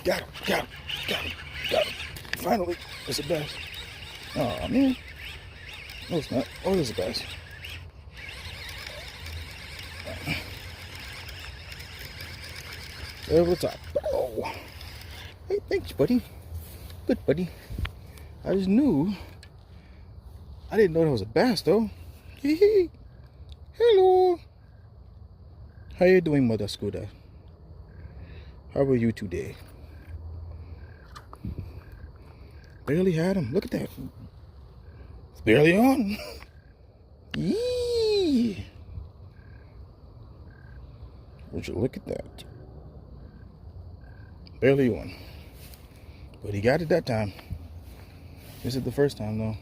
Got him. Got him. Got him. Got him. Finally, it's a bass. Oh man. No, it's not. Oh, it's a bass. Over the top. Oh. Hey, thanks, buddy. Good, buddy. I just knew. I didn't know that was a bass, though. Hee. Hello. How you doing, Mother Scooter? How are you today? Barely had him. Look at that. It's barely on. Yee. Would you look at that? Barely on. But he got it that time. This is the first time, though.